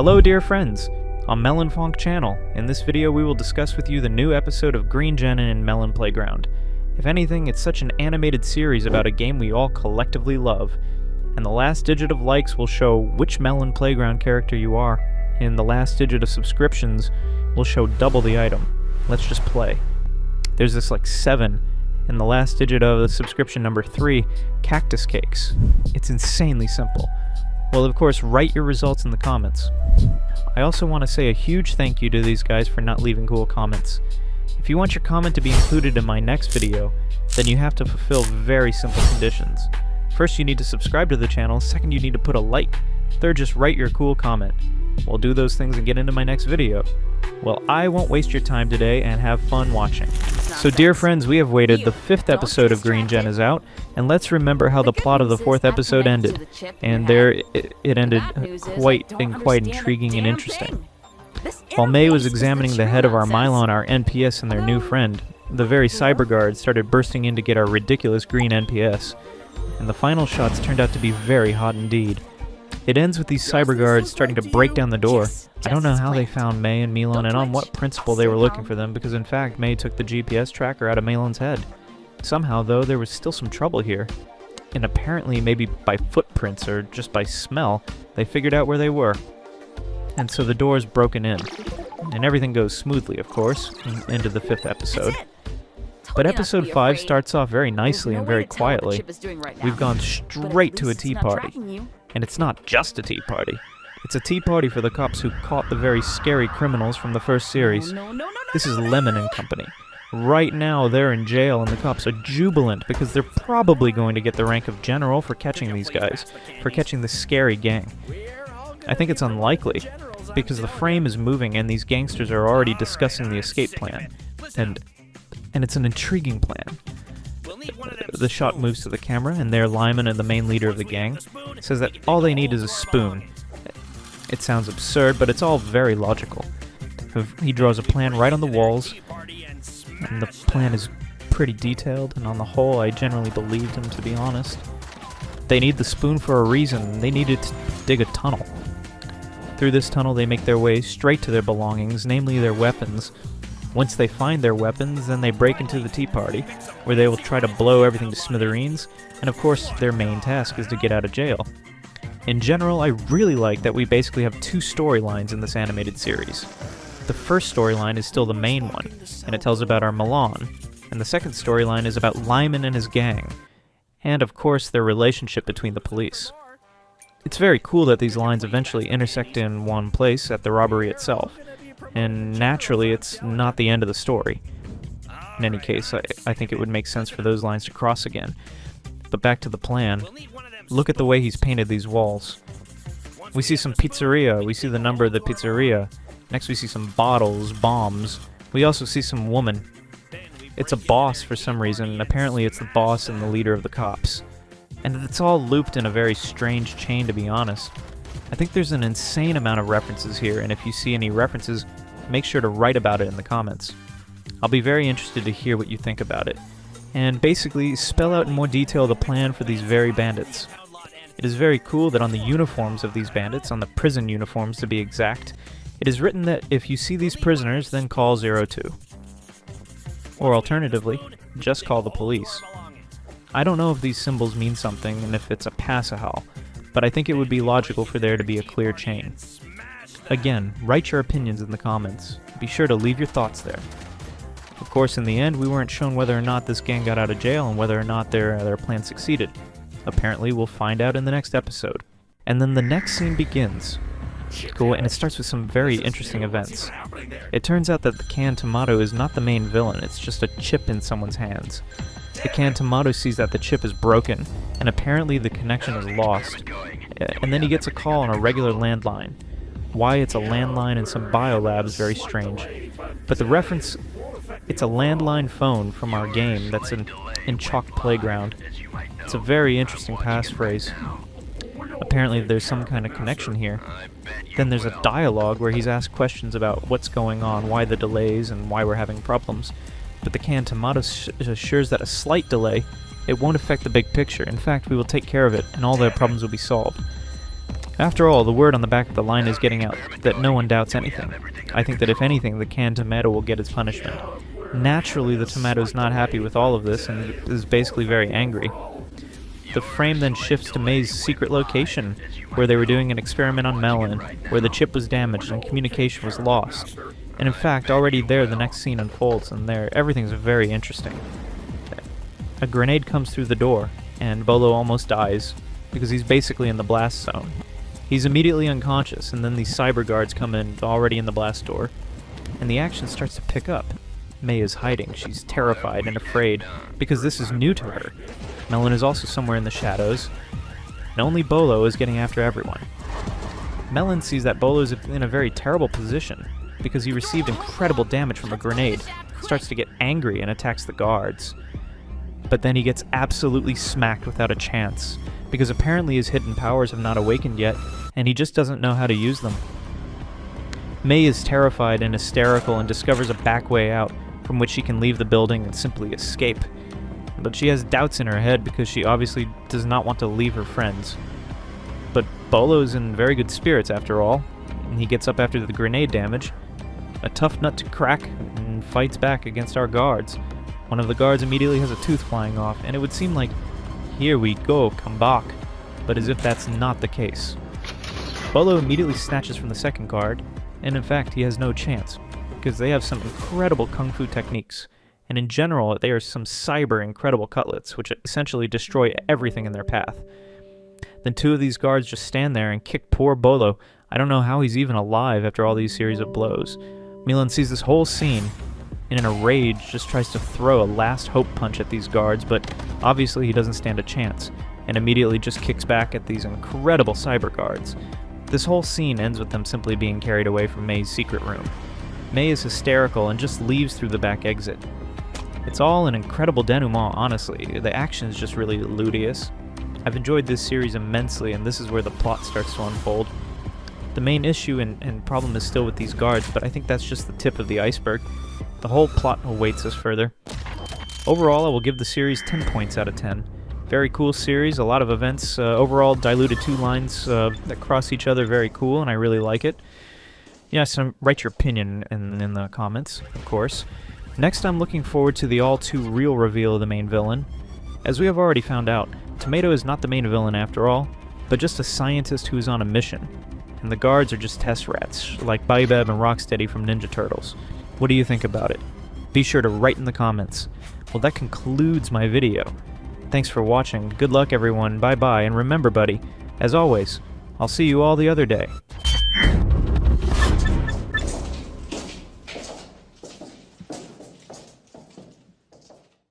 Hello dear friends, on Melonfonk channel. In this video we will discuss with you the new episode of Green Gen in Melon Playground. If anything, it's such an animated series about a game we all collectively love. And the last digit of likes will show which Melon Playground character you are, and the last digit of subscriptions will show double the item. Let's just play. There's this like 7, and the last digit of the subscription number 3, cactus cakes. It's insanely simple. Well, of course, write your results in the comments. I also want to say a huge thank you to these guys for not leaving cool comments. If you want your comment to be included in my next video, then you have to fulfill very simple conditions. First, you need to subscribe to the channel. Second, you need to put a like. Third, just write your cool comment. We'll do those things and get into my next video. Well, I won't waste your time today and have fun watching. So dear friends, we have waited. The 5th episode of Green Gen is out, and let's remember how the plot of the 4th episode ended. And there it ended quite intriguing and interesting. While May was examining the head of our Melon, our NPS, and their new friend, the very cyber guards started bursting in to get our ridiculous green NPS. And the final shots turned out to be very hot indeed. It ends with these cyber guards starting to break down the door. I don't know how they found May and Melon and on what principle they were looking for them, because in fact May took the GPS tracker out of Melon's head. Somehow though, there was still some trouble here. And apparently maybe by footprints or just by smell, they figured out where they were. And so the door is broken in. And everything goes smoothly, of course, into the 5th episode. But episode 5 starts off very nicely and very quietly. We've gone straight to a tea party. And it's not just a tea party. It's a tea party for the cops who caught the very scary criminals from the first series. This is Lemon and Company. Right now they're in jail and the cops are jubilant because they're probably going to get the rank of general for catching these guys, for catching this scary gang. I think it's unlikely, because the frame is moving and these gangsters are already discussing the escape plan. And it's an intriguing plan. The shot moves to the camera, and there Lyman, and the main leader of the gang, says that all they need is a spoon. It sounds absurd, but it's all very logical. He draws a plan right on the walls, and the plan is pretty detailed, and on the whole, I generally believed him, to be honest. They need the spoon for a reason. They needed to dig a tunnel. Through this tunnel, they make their way straight to their belongings, namely their weapons. Once they find their weapons, then they break into the tea party, where they will try to blow everything to smithereens, and of course their main task is to get out of jail. In general, I really like that we basically have 2 storylines in this animated series. The first storyline is still the main one, and it tells about our Melon, and the second storyline is about Lyman and his gang, and of course their relationship between the police. It's very cool that these lines eventually intersect in one place at the robbery itself. And naturally, it's not the end of the story. In any case, I think it would make sense for those lines to cross again. But back to the plan. Look at the way he's painted these walls. We see some pizzeria. We see the number of the pizzeria. Next we see some bottles, bombs. We also see some woman. It's a boss for some reason. Apparently it's the boss and the leader of the cops. And it's all looped in a very strange chain, to be honest. I think there's an insane amount of references here, and if you see any references, make sure to write about it in the comments. I'll be very interested to hear what you think about it. And basically, spell out in more detail the plan for these very bandits. It is very cool that on the uniforms of these bandits, on the prison uniforms to be exact, it is written that if you see these prisoners, then call 02. Or alternatively, just call the police. I don't know if these symbols mean something and if it's a pass-a-hal, but I think it would be logical for there to be a clear chain. Again, write your opinions in the comments. Be sure to leave your thoughts there. Of course, in the end, we weren't shown whether or not this gang got out of jail and whether or not their plan succeeded. Apparently, we'll find out in the next episode. And then the next scene begins. Cool, and it starts with some very interesting events. It turns out that the canned tomato is not the main villain, it's just a chip in someone's hands. The canned tomato sees that the chip is broken, and apparently the connection is lost. And then he gets a call on a regular landline. Why it's a landline in some biolab is very strange. But the reference, it's a landline phone from our game that's in Chalk Playground. It's a very interesting passphrase. Apparently there's some kind of connection here. Then there's a dialogue where he's asked questions about what's going on, why the delays, and why we're having problems. But the canned tomato assures that a slight delay, it won't affect the big picture. In fact, we will take care of it, and all their problems will be solved. After all, the word on the back of the line is getting out that no one doubts anything. I think that if anything, the canned tomato will get its punishment. Naturally, the tomato is not happy with all of this and is basically very angry. The frame then shifts to May's secret location, where they were doing an experiment on Melon, where the chip was damaged and communication was lost. And in fact, already there, the next scene unfolds, and there, everything's very interesting. A grenade comes through the door, and Bolo almost dies, because he's basically in the blast zone. He's immediately unconscious, and then these cyber guards come in, already in the blast door, and the action starts to pick up. May is hiding. She's terrified and afraid, because this is new to her. Melon is also somewhere in the shadows, and only Bolo is getting after everyone. Melon sees that Bolo is in a very terrible position, because he received incredible damage from a grenade, starts to get angry and attacks the guards. But then he gets absolutely smacked without a chance, because apparently his hidden powers have not awakened yet, and he just doesn't know how to use them. May is terrified and hysterical and discovers a back way out, from which she can leave the building and simply escape. But she has doubts in her head because she obviously does not want to leave her friends. But Bolo's in very good spirits after all, and he gets up after the grenade damage, a tough nut to crack, and fights back against our guards. One of the guards immediately has a tooth flying off, and it would seem like, here we go, come back, but as if that's not the case. Bolo immediately snatches from the second guard, and in fact he has no chance, because they have some incredible kung fu techniques, and in general they are some cyber incredible cutlets, which essentially destroy everything in their path. Then two of these guards just stand there and kick poor Bolo. I don't know how he's even alive after all these series of blows. Melon sees this whole scene, and in a rage just tries to throw a last hope punch at these guards, but obviously he doesn't stand a chance, and immediately just kicks back at these incredible cyber guards. This whole scene ends with them simply being carried away from May's secret room. May is hysterical and just leaves through the back exit. It's all an incredible denouement, honestly. The action is just really ludious. I've enjoyed this series immensely, and this is where the plot starts to unfold. The main issue and problem is still with these guards, but I think that's just the tip of the iceberg. The whole plot awaits us further. Overall, I will give the series 10 points out of 10. Very cool series, a lot of events. Overall, diluted two lines that cross each other, very cool, and I really like it. Yes, write your opinion in the comments, of course. Next, I'm looking forward to the all-too-real reveal of the main villain. As we have already found out, Tomato is not the main villain after all, but just a scientist who is on a mission. And the guards are just test rats, like Baibab and Rocksteady from Ninja Turtles. What do you think about it? Be sure to write in the comments. Well, that concludes my video. Thanks for watching. Good luck, everyone. Bye-bye. And remember, buddy, as always, I'll see you all the other day.